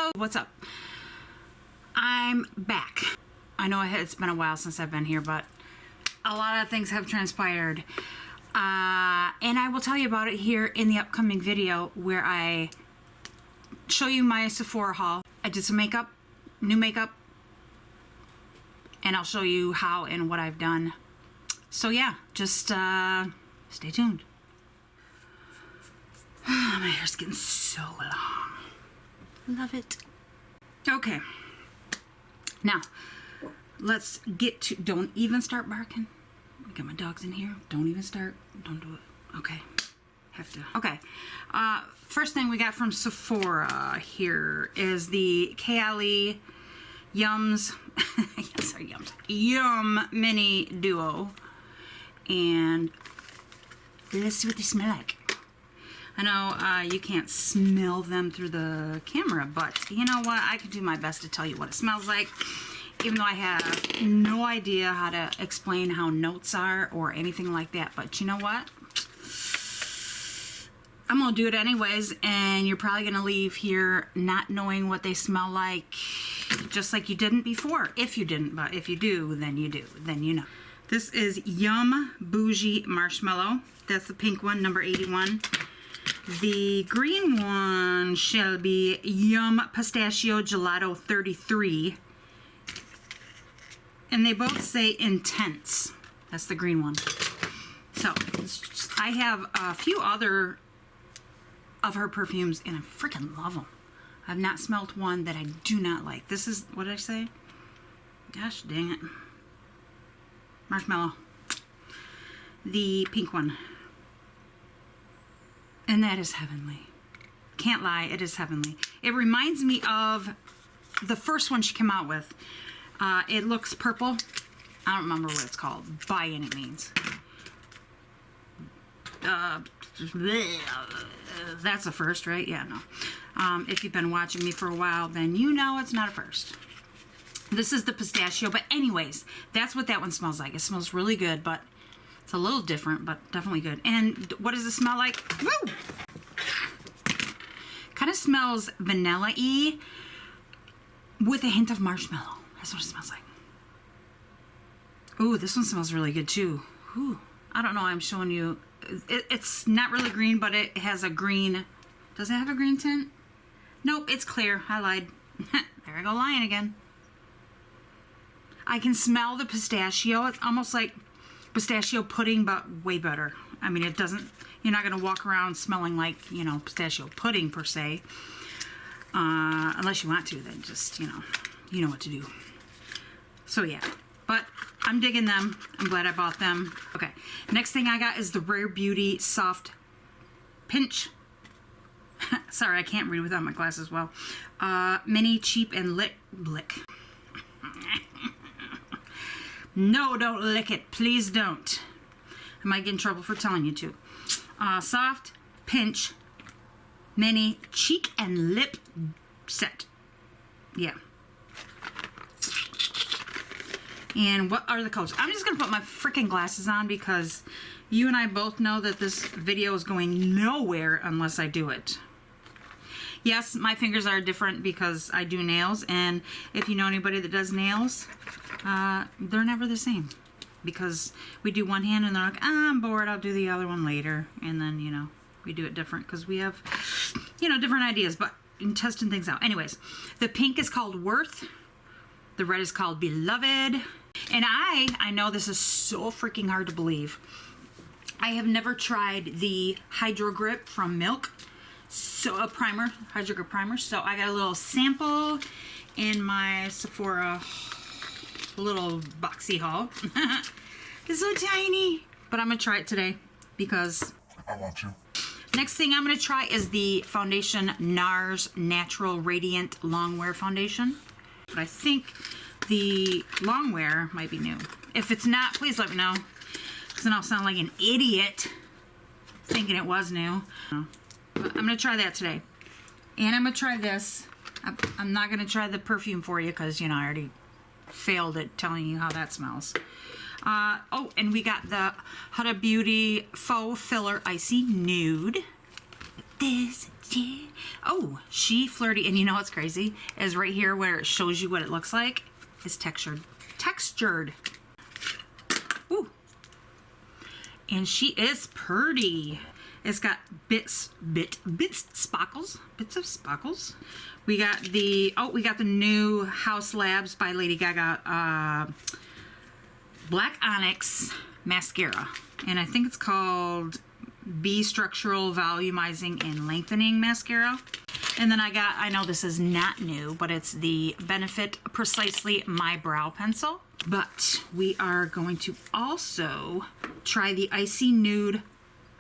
Hello, what's up? I'm back. I know it's been a while since I've been here, but a lot of things have transpired. And I will tell you about it here in the upcoming video where I show you my Sephora haul. I did some makeup, new makeup, and I'll show you how and what I've done. So yeah, just stay tuned. My hair's getting so long. Love it. Okay. Now, let's get to, don't even start barking. I got my dogs in here. Don't even start. Don't do it. Okay. Have to. Okay. First thing we got from Sephora here is the LisaLisams yes, sorry, Yum Mini Duo. And let's see what they smell like. I know you can't smell them through the camera, but you know what? I can do my best to tell you what it smells like, even though I have no idea how to explain how notes are or anything like that. But you know what? I'm going to do it anyways, and you're probably going to leave here not knowing what they smell like, just like you didn't before. If you didn't, but if you do, then you do. Then you know. This is Yum Bougie Marshmallow. That's the pink one, number 81. The green one shall be Yum Pistachio Gelato 33. And they both say intense. That's the green one. So, I have a few other of her perfumes, and I freaking love them. I've not smelled one that I do not like. This is, what did I say? Gosh dang it. Marshmallow. The pink one. And that is heavenly. Can't lie, it is heavenly. It reminds me of the first one she came out with. It looks purple. I don't remember what it's called by any means. That's a first, right? Yeah, no. If you've been watching me for a while, then you know it's not a first. This is the pistachio, but anyways, that's what that one smells like. It smells really good, but it's a little different, but definitely good. And what does it smell like? Woo! Kind of smells vanilla-y with a hint of marshmallow. That's what it smells like. Ooh, this one smells really good too. Ooh, I don't know. I'm showing you. It's not really green, but it has a green. Does it have a green tint? Nope, it's clear. I lied. There I go lying again. I can smell the pistachio. It's almost like pistachio pudding, but way better. I mean, it doesn't, you're not going to walk around smelling like, you know, pistachio pudding per se. Unless you want to, then just, you know what to do. So yeah, but I'm digging them. I'm glad I bought them. Okay, next thing I got is the Rare Beauty Soft Pinch. Sorry, I can't read without my glasses well. Mini Cheap and Lick. No, don't lick it. Please don't. I might get in trouble for telling you to. Soft Pinch Mini Cheek and Lip Set. Yeah. And what are the colors? I'm just going to put my freaking glasses on because you and I both know that this video is going nowhere unless I do it. Yes, my fingers are different because I do nails, and if you know anybody that does nails, they're never the same because we do one hand and they're like, I'm bored, I'll do the other one later, and then, you know, we do it different because we have, you know, different ideas, but in testing things out. Anyways, the pink is called Worth, the red is called Beloved, and I know this is so freaking hard to believe. I have never tried the Hydro Grip from Milk. So a primer, Hydro Grip primer. So I got a little sample in my Sephora little boxy haul. It's so tiny, but I'm gonna try it today because I want you. Next thing I'm gonna try is the foundation NARS Natural Radiant Longwear Foundation. But I think the longwear might be new. If it's not, please let me know, because then I'll sound like an idiot thinking it was new. But I'm going to try that today. And I'm going to try this. I'm not going to try the perfume for you because, you know, I already failed at telling you how that smells. Oh, and we got the Huda Beauty Faux Filler Icy Nude. This, Yeah. Oh, she flirty. And you know what's crazy? Is right here where it shows you what it looks like. It's textured. Textured. Ooh. And she is pretty. It's got bits of sparkles. We got the new House Labs by Lady Gaga Black Onyx mascara. And I think it's called B Structural Volumizing and Lengthening Mascara. And then I know this is not new, but it's the Benefit Precisely My Brow Pencil. But we are going to also try the Icy Nude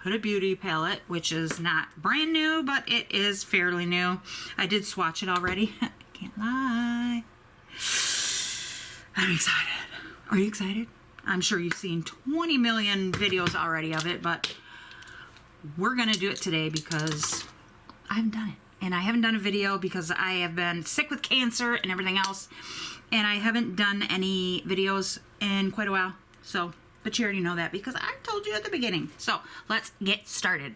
Huda Beauty palette, which is not brand new, but it is fairly new. I did swatch it already. Can't lie. I'm excited. Are you excited? I'm sure you've seen 20 million videos already of it, but we're gonna do it today because I haven't done it. And I haven't done a video because I have been sick with cancer and everything else. And I haven't done any videos in quite a while. So, but you already know that because I told you at the beginning. So let's get started.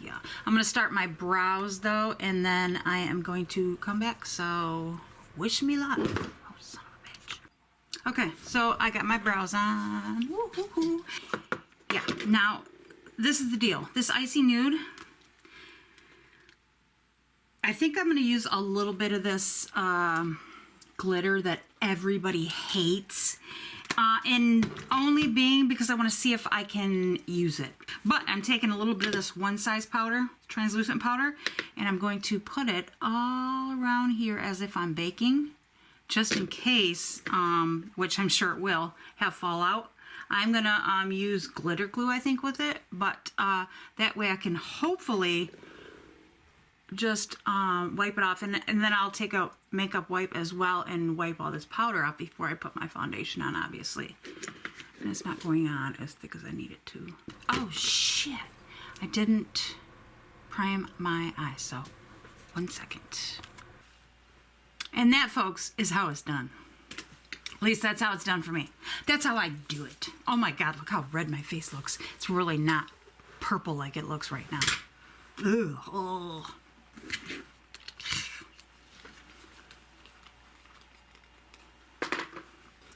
Yeah, I'm gonna start my brows though, and then I am going to come back. So wish me luck. Oh, son of a bitch. Okay, so I got my brows on. Woo-hoo-hoo. Yeah, now this is the deal. This Icy Nude, I think I'm gonna use a little bit of this glitter that everybody hates. And only being because I want to see if I can use it. But I'm taking a little bit of this one size powder, translucent powder, and I'm going to put it all around here as if I'm baking, just in case, which I'm sure it will, have fallout. I'm going to use glitter glue, I think, with it, but that way I can hopefully just wipe it off, and then I'll take a makeup wipe as well and wipe all this powder off before I put my foundation on, obviously. And it's not going on as thick as I need it to. Oh shit, I didn't prime my eyes, so 1 second. And that, folks, is how it's done. At least that's how it's done for me. That's how I do it. Oh my god, look how red my face looks. It's really not purple like it looks right now. Ugh. Oh.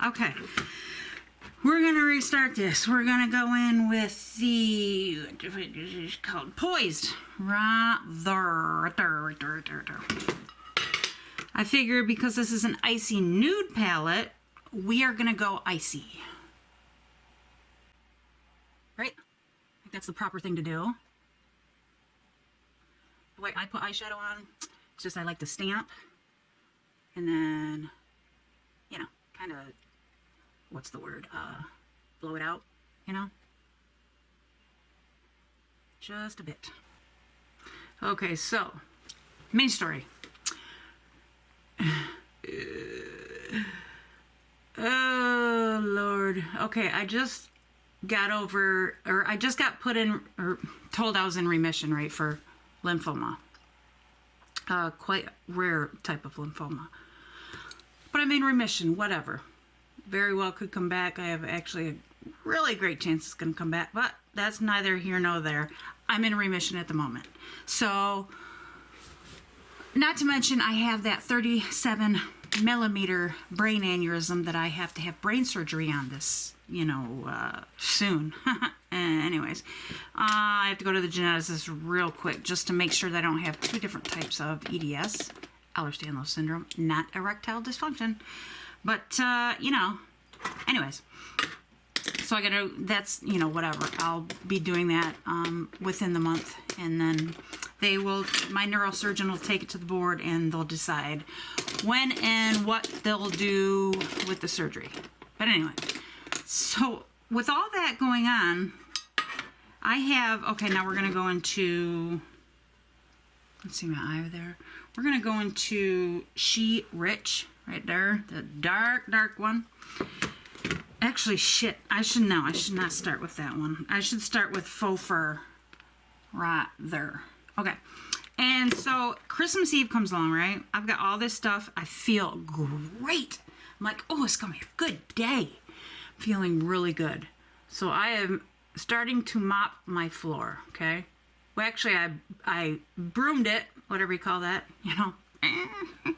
Okay, we're gonna restart this. We're gonna go in with the, it's called Poised. I figure because this is an Icy Nude palette, we are gonna go icy. Right? I think that's the proper thing to do. The way I put eyeshadow on, it's just I like to stamp and then, you know, kind of, what's the word, blow it out, you know, just a bit. Okay, so main story. Oh Lord. Okay, I just got put in, or told I was in remission, right, for lymphoma. Quite rare type of lymphoma. But I'm in remission, whatever. Very well could come back. I have actually a really great chance it's going to come back, but that's neither here nor there. I'm in remission at the moment. So, not to mention I have that 37 millimeter brain aneurysm that I have to have brain surgery on this, you know, soon. Anyways, I have to go to the geneticist real quick just to make sure that I don't have two different types of EDS, Ehlers-Danlos syndrome, not erectile dysfunction. But, you know, anyways, so I gotta, that's, you know, whatever. I'll be doing that within the month, and then they will, my neurosurgeon will take it to the board and they'll decide when and what they'll do with the surgery. But anyway, so with all that going on, I have, okay, now we're gonna go into, let's see my eye there. We're gonna go into She Rich. Right there, the dark one. Actually, shit, I should not start with that one. I should start with Faux Fur right there. Okay, and so Christmas Eve comes along, right? I've got all this stuff. I feel great. I'm like, oh, it's gonna be a good day. Feeling really good. So I am starting to mop my floor, okay? Well, actually, I broomed it whatever you call that, you know. You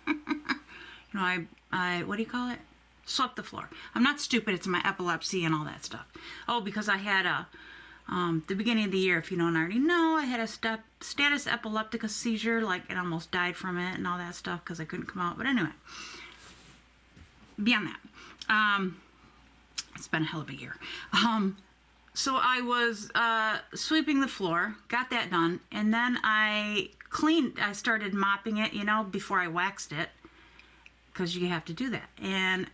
know, I what do you call it? Swept the floor. I'm not stupid. It's my epilepsy and all that stuff. Oh, because I had the beginning of the year, if you don't already know, I had a status epilepticus seizure, like, and almost died from it and all that stuff because I couldn't come out. But anyway, beyond that, it's been a hell of a year. So I was sweeping the floor, got that done, and then I started mopping it, you know, before I waxed it, because you have to do that. And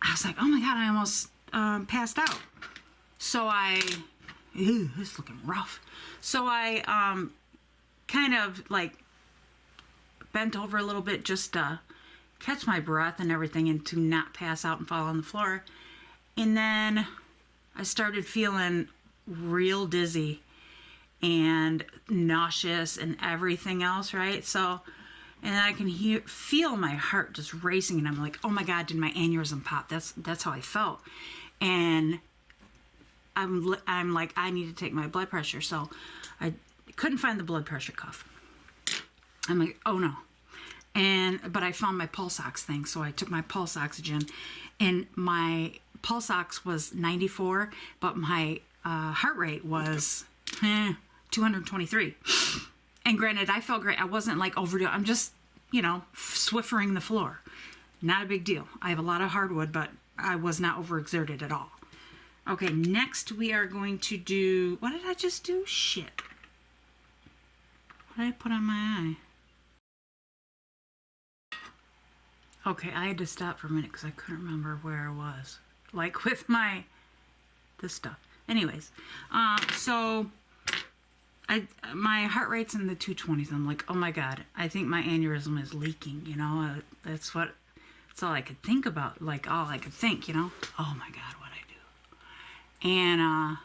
I was like, oh my God, I almost passed out. So ew, this is looking rough. So I kind of like bent over a little bit just to catch my breath and everything and to not pass out and fall on the floor. And then I started feeling real dizzy and nauseous and everything else, right? So, and I can feel my heart just racing, and I'm like, oh my God, did my aneurysm pop? That's how I felt. And I'm like, I need to take my blood pressure. So I couldn't find the blood pressure cuff. I'm like, oh no. But I found my pulse ox thing. So I took my pulse oxygen, and my pulse ox was 94, but my heart rate was 223. And granted, I felt great. I wasn't like overdoing. I'm just, you know, swiffering the floor. Not a big deal. I have a lot of hardwood, but I was not overexerted at all. Okay, next we are going to do, what did I just do? Shit. What did I put on my eye? Okay, I had to stop for a minute because I couldn't remember where I was. Like with this stuff. Anyways, so my heart rate's in the 220s. I'm like, oh my God, I think my aneurysm is leaking, you know? That's all I could think about. Like, all I could think, you know? Oh my God, what'd I do? And,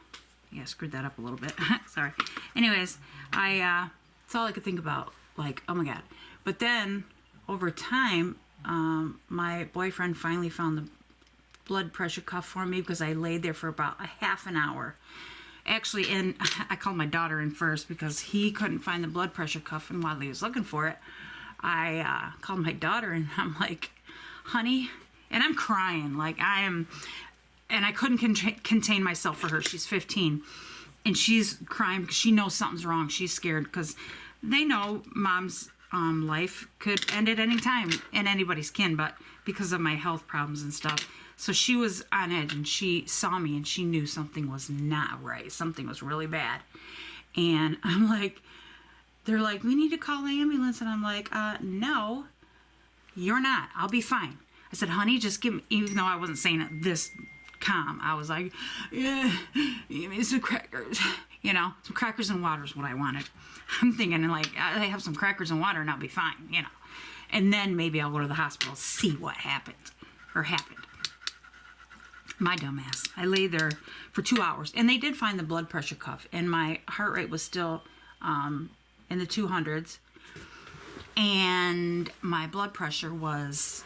yeah, screwed that up a little bit. Sorry. Anyways, that's all I could think about. Like, oh my God. But then, over time, my boyfriend finally found the blood pressure cuff for me because I laid there for about a half an hour. Actually, and I called my daughter in first because he couldn't find the blood pressure cuff, and while he was looking for it, I called my daughter, and I'm like, honey, and I'm crying, like and I couldn't contain myself for her. She's 15, and she's crying because she knows something's wrong. She's scared because they know mom's life could end at any time in anybody's kin, but because of my health problems and stuff. So she was on edge, and she saw me, and she knew something was not right. Something was really bad. And I'm like, they're like, we need to call the ambulance. And I'm like, no, you're not. I'll be fine. I said, honey, just give me, even though I wasn't saying it this calm, I was like, yeah, give me some crackers. You know, some crackers and water is what I wanted. I'm thinking, like, I have some crackers and water and I'll be fine, you know. And then maybe I'll go to the hospital, see what happened. My dumbass. I lay there for 2 hours, and they did find the blood pressure cuff, and my heart rate was still in the 200s, and my blood pressure was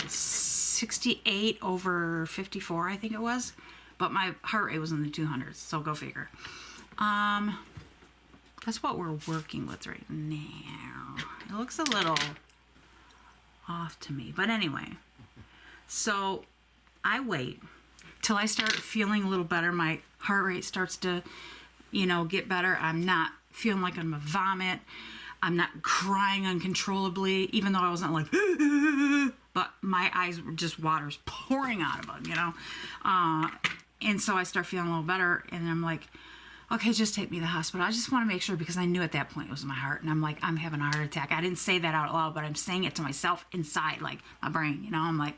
68 over 54, I think it was, but my heart rate was in the 200s, so go figure. That's what we're working with right now. It looks a little off to me, but anyway, so I wait till I start feeling a little better. My heart rate starts to, you know, get better. I'm not feeling like I'm gonna vomit. I'm not crying uncontrollably, even though I wasn't like, but my eyes were just water's pouring out of them, you know. And so I start feeling a little better, and I'm like, okay, just take me to the hospital. I just want to make sure, because I knew at that point it was my heart, and I'm like, I'm having a heart attack. I didn't say that out loud, but I'm saying it to myself inside, like my brain, you know. I'm like,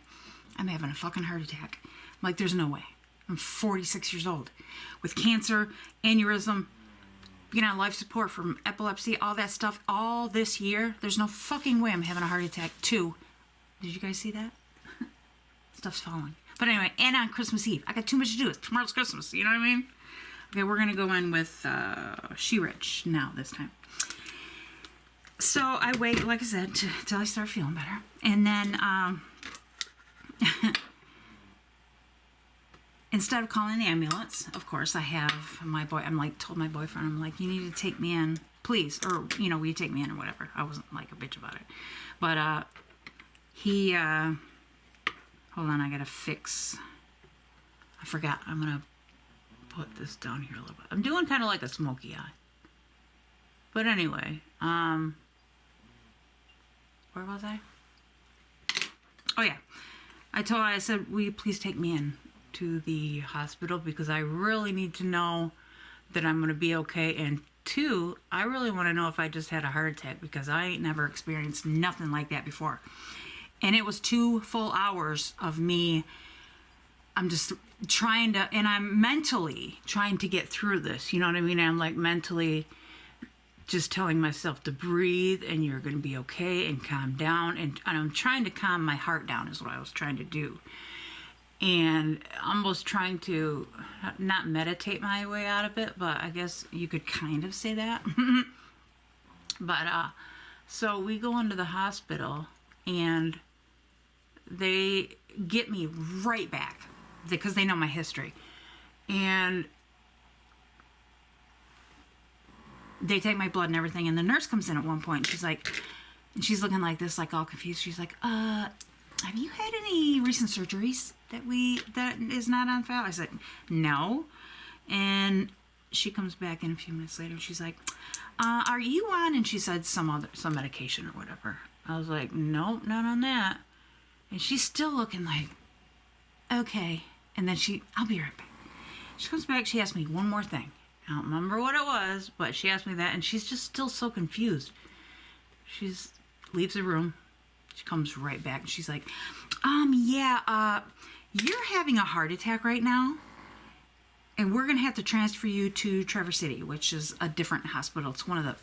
I'm having a fucking heart attack. I'm like, there's no way. I'm 46 years old with cancer, aneurysm, being on life support from epilepsy, all that stuff, all this year. There's no fucking way I'm having a heart attack too. Did you guys see that? Stuff's falling. But anyway, and on Christmas Eve. I got too much to do. Tomorrow's Christmas. You know what I mean? Okay, we're going to go in with She Rich now this time. So I wait, like I said, till I start feeling better. And then instead of calling the ambulance, of course, I have my boy. I'm like, told my boyfriend, I'm like, you need to take me in please, or, you know, will you take me in or whatever. I wasn't like a bitch about it. But he, hold on, I gotta fix, I forgot, I'm gonna put this down here a little bit. I'm doing kind of like a smoky eye. But anyway, where was I? Oh yeah, I said, will you please take me in to the hospital because I really need to know that I'm gonna be okay, and two, I really want to know if I just had a heart attack because I ain't never experienced nothing like that before. And it was 2 full hours of me, I'm just trying to, and I'm mentally trying to get through this, you know what I mean? I'm like mentally just telling myself to breathe and you're going to be okay and calm down. And I'm trying to calm my heart down is what I was trying to do. And almost trying to not meditate my way out of it, but I guess you could kind of say that. But so we go into the hospital and they get me right back because they know my history. And they take my blood and everything, and the nurse comes in at one point, and she's like, and she's looking like this, like all confused. She's like, have you had any recent surgeries that is not on file? I said, no. And she comes back in a few minutes later, and she's like, are you on? And she said some medication or whatever. I was like, nope, not on that. And she's still looking like, okay. And then I'll be right back. She comes back, she asked me one more thing. I don't remember what it was, but she asked me that, and she's just still so confused. Leaves the room. She comes right back, and she's like, yeah, you're having a heart attack right now, and we're going to have to transfer you to Traverse City, which is a different hospital. It's one of the...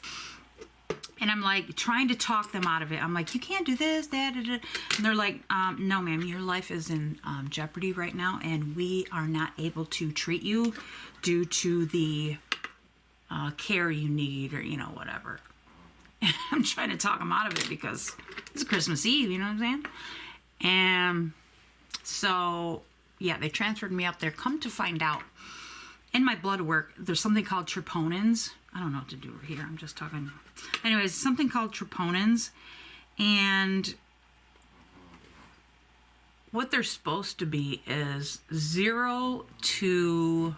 And I'm like trying to talk them out of it. I'm like, you can't do this, that, and they're like, no, ma'am, your life is in jeopardy right now, and we are not able to treat you due to the care you need, or, you know, whatever. And I'm trying to talk them out of it because it's Christmas Eve, you know what I'm saying? And so, yeah, they transferred me up there. Come to find out, in my blood work, there's something called troponins. I don't know what to do here. I'm just talking. Anyways, something called troponins. And what they're supposed to be is 0 to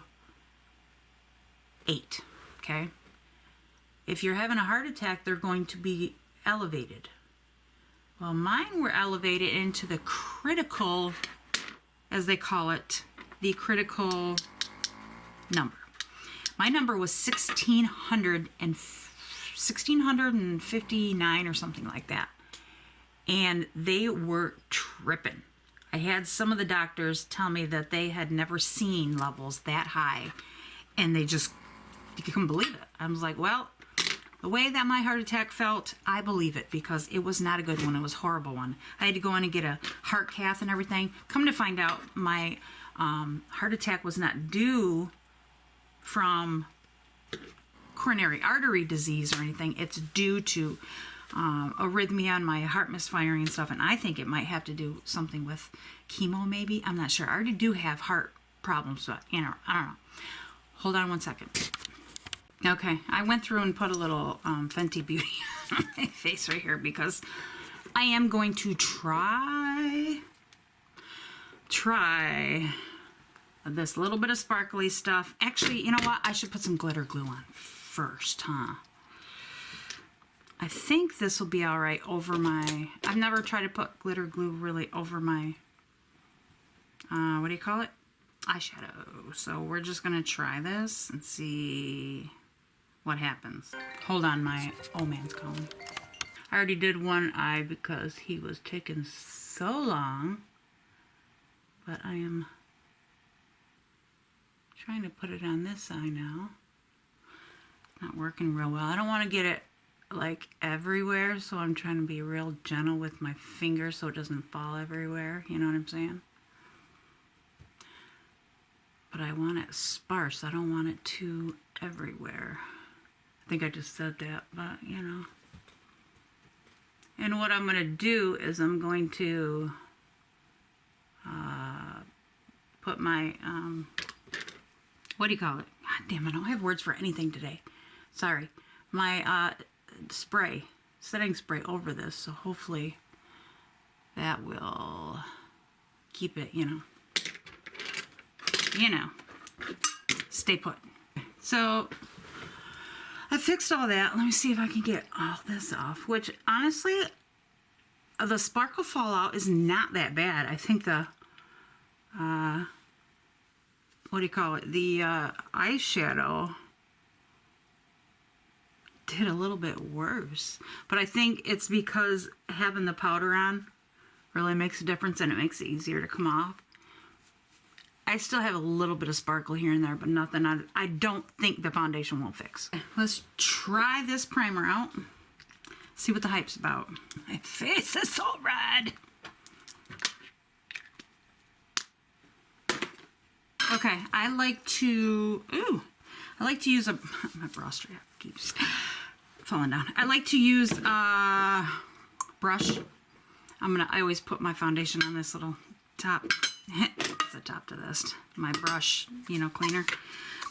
8. Okay? If you're having a heart attack, they're going to be elevated. Well, mine were elevated into the critical, as they call it, the critical number. My number was 1659 or something like that. And they were tripping. I had some of the doctors tell me that they had never seen levels that high. And you couldn't believe it. I was like, well, the way that my heart attack felt, I believe it, because it was not a good one. It was a horrible one. I had to go in and get a heart cath and everything. Come to find out, my heart attack was not due from coronary artery disease or anything. It's due to arrhythmia and my heart misfiring and stuff. And I think it might have to do something with chemo, maybe. I'm not sure. I already do have heart problems, but, you know, I don't know. Hold on one second. Okay, I went through and put a little Fenty Beauty on my face right here because I am going to try this little bit of sparkly stuff. Actually, you know what? I should put some glitter glue on first, huh? I think this will be all right over my... I've never tried to put glitter glue really over my... what do you call it? Eyeshadow. So we're just going to try this and see what happens. Hold on, my old man's calling. I already did one eye because he was taking so long. But I am trying to put it on this eye now. It's not working real well. I don't want to get it like everywhere, so I'm trying to be real gentle with my finger so it doesn't fall everywhere. You know what I'm saying? But I want it sparse. I don't want it too everywhere. I think I just said that, but you know. And what I'm going to do is I'm going to put my, what do you call it? God damn, I don't have words for anything today. Sorry. my setting spray over this, so hopefully that will keep it, stay put. So I fixed all that. Let me see if I can get all this off, which honestly, the sparkle fallout is not that bad. I think the, what do you call it? The eyeshadow did a little bit worse. But I think it's because having the powder on really makes a difference and it makes it easier to come off. I still have a little bit of sparkle here and there, but nothing I don't think the foundation won't fix. Let's try this primer out. See what the hype's about. My face is so red. Okay, I like to use my bra strap keeps falling down. I like to use a brush. I always put my foundation on this little top. It's the top to this, my brush, cleaner.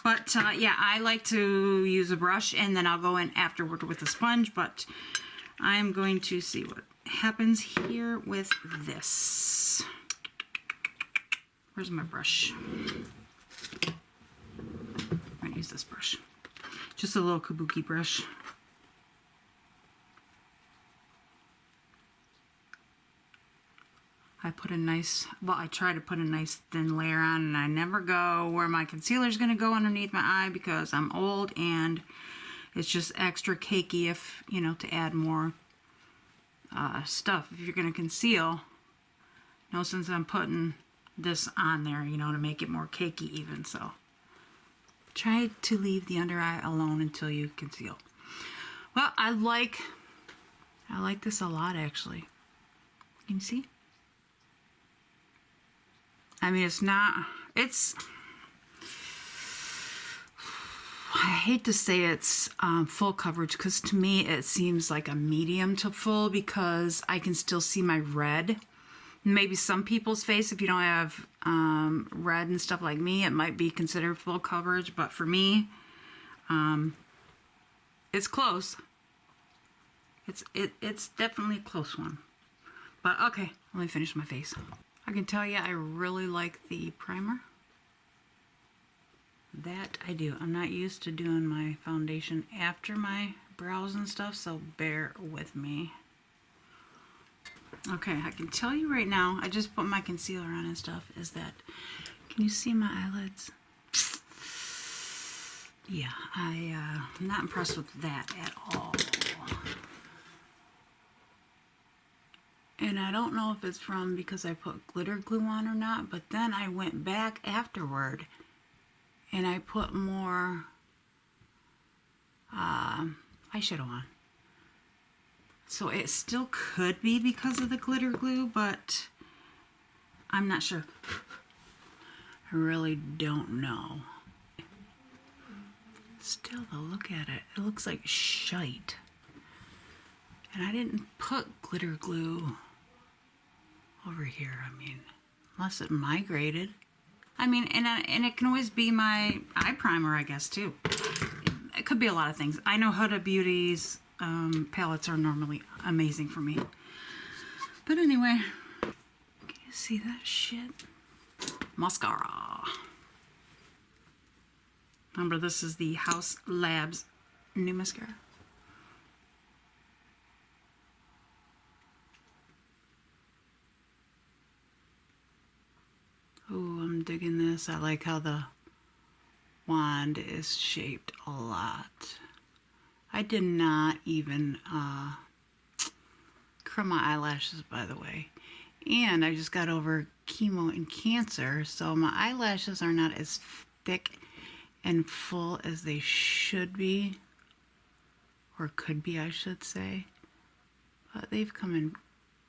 But yeah, I like to use a brush and then I'll go in afterward with a sponge, but I'm going to see what happens here with this. Where's my brush? I'm going to use this brush. Just a little kabuki brush. I try to put a nice thin layer on, and I never go where my concealer is going to go underneath my eye because I'm old and it's just extra cakey if, to add more stuff. If you're going to conceal, no sense I'm putting this on there, to make it more cakey even. So try to leave the under eye alone until you conceal. Well, I like this a lot actually. Can you see? I mean, I hate to say it's full coverage because to me it seems like a medium to full because I can still see my red. Maybe some people's face, if you don't have red and stuff like me, it might be considered full coverage, but for me, it's close. It's definitely a close one. But okay, let me finish my face. I can tell you I really like the primer. That I do. I'm not used to doing my foundation after my brows and stuff, so bear with me. Okay, I can tell you right now, I just put my concealer on and stuff, is that, can you see my eyelids? Yeah, I'm not impressed with that at all. And I don't know if it's from because I put glitter glue on or not, but then I went back afterward and I put more eyeshadow on. So it still could be because of the glitter glue, but I'm not sure. I really don't know. Still though, look at it. It looks like shite. And I didn't put glitter glue over here. I mean, unless it migrated. I mean, and it can always be my eye primer, I guess, too. It could be a lot of things. I know Huda Beauty's palettes are normally amazing for me. But anyway, can you see that shit? Mascara. Remember, this is the House Labs new mascara. Ooh, I'm digging this. I like how the wand is shaped a lot. I did not even curl my eyelashes, by the way. And I just got over chemo and cancer, so my eyelashes are not as thick and full as they should be. Or could be, I should say. But they've come in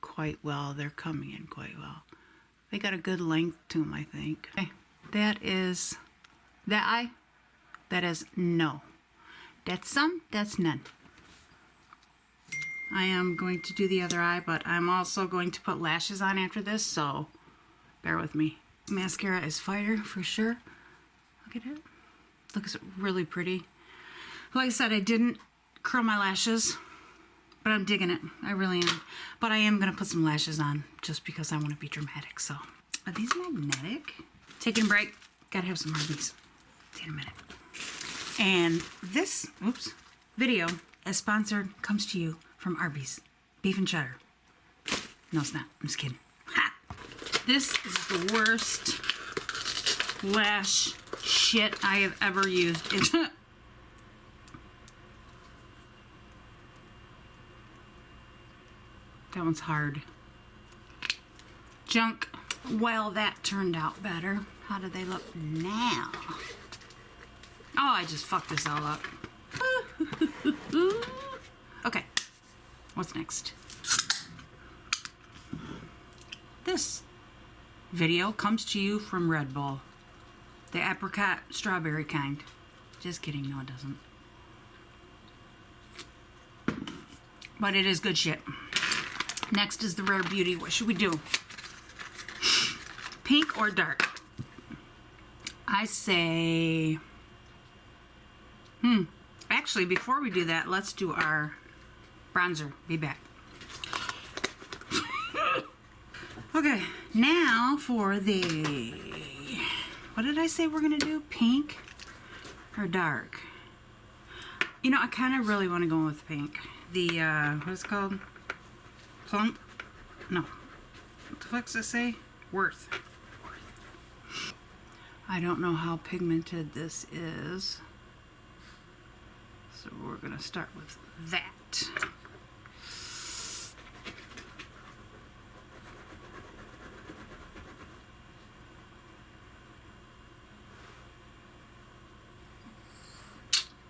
quite well. They're coming in quite well. They got a good length to them, I think. Okay, that is that eye. That is no. That's some, that's none. I am going to do the other eye, but I'm also going to put lashes on after this, so bear with me. Mascara is fire for sure. Look at it. Looks really pretty. Like I said, I didn't curl my lashes, but I'm digging it. I really am. But I am going to put some lashes on just because I want to be dramatic. So, are these magnetic? Taking a break. Gotta have some more of these. See you in a minute. And this, video as sponsored comes to you from Arby's. Beef and cheddar. No, it's not. I'm just kidding. Ha! This is the worst lash shit I have ever used. That one's hard. Junk. Well, that turned out better. How do they look now? Oh, I just fucked this all up. Okay. What's next? This video comes to you from Red Bull. The apricot strawberry kind. Just kidding. No, it doesn't. But it is good shit. Next is the Rare Beauty. What should we do? Pink or dark? I say... Actually, before we do that, let's do our bronzer. Be back. Okay, now for the... What did I say we're going to do? Pink or dark? You know, I kind of really want to go with pink. The, what is it called? Plump? No. What the fuck's it say? Worth. I don't know how pigmented this is. So we're going to start with that.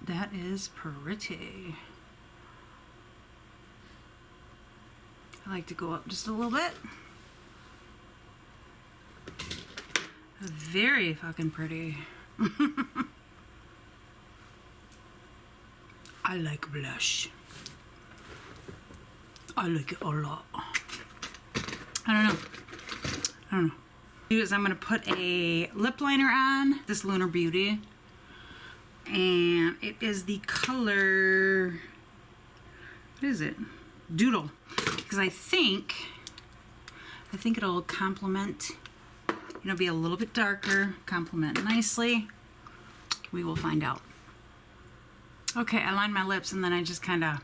That is pretty. I like to go up just a little bit. Very fucking pretty. I like blush. I like it a lot. I don't know. Is I'm gonna put a lip liner on this Lunar Beauty, and it is the color. What is it? Doodle. Because I think it'll complement. It'll be a little bit darker, complement nicely. We will find out. Okay, I lined my lips and then I just kind of,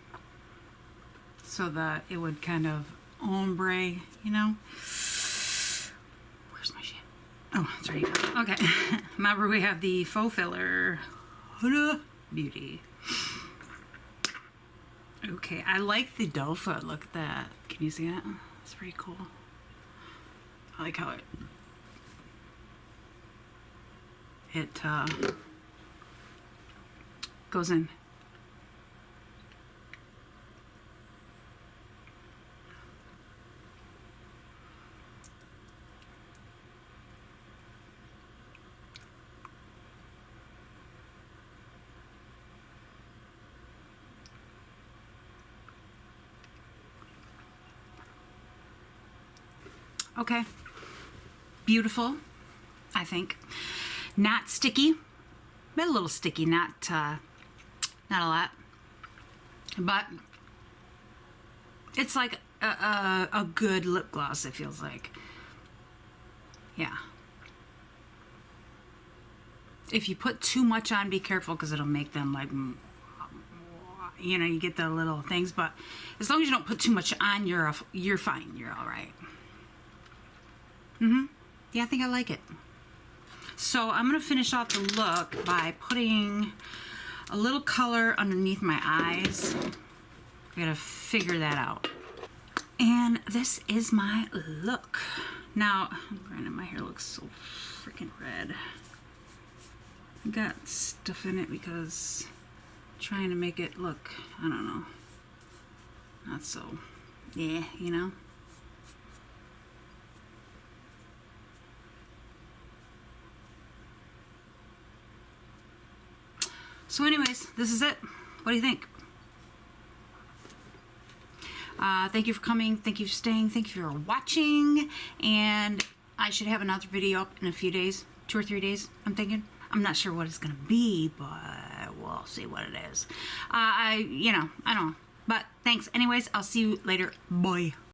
so that it would kind of ombre, you know? Where's my shit? Oh, it's right here. Okay, remember we have the faux filler Beauty. Okay, I like the doe foot. Look at that. Can you see that? It's pretty cool. I like how it goes in. Okay, beautiful, I think. Not sticky, but a little sticky, not a lot. But it's like a good lip gloss, it feels like. Yeah. If you put too much on, be careful, because it'll make them like, you know, you get the little things. But as long as you don't put too much on, you're fine. You're all right. Yeah, I think I like it. So I'm going to finish off the look by putting a little color underneath my eyes. I gotta figure that out. And this is my look. Now, granted, my hair looks so freaking red. I got stuff in it because I'm trying to make it look, I don't know, not so, yeah, you know. So anyways, this is it. What do you think? Thank you for coming. Thank you for staying. Thank you for watching. And I should have another video up in a few days. 2 or 3 days, I'm thinking. I'm not sure what it's going to be, but we'll see what it is. I don't know. But thanks. Anyways, I'll see you later. Bye.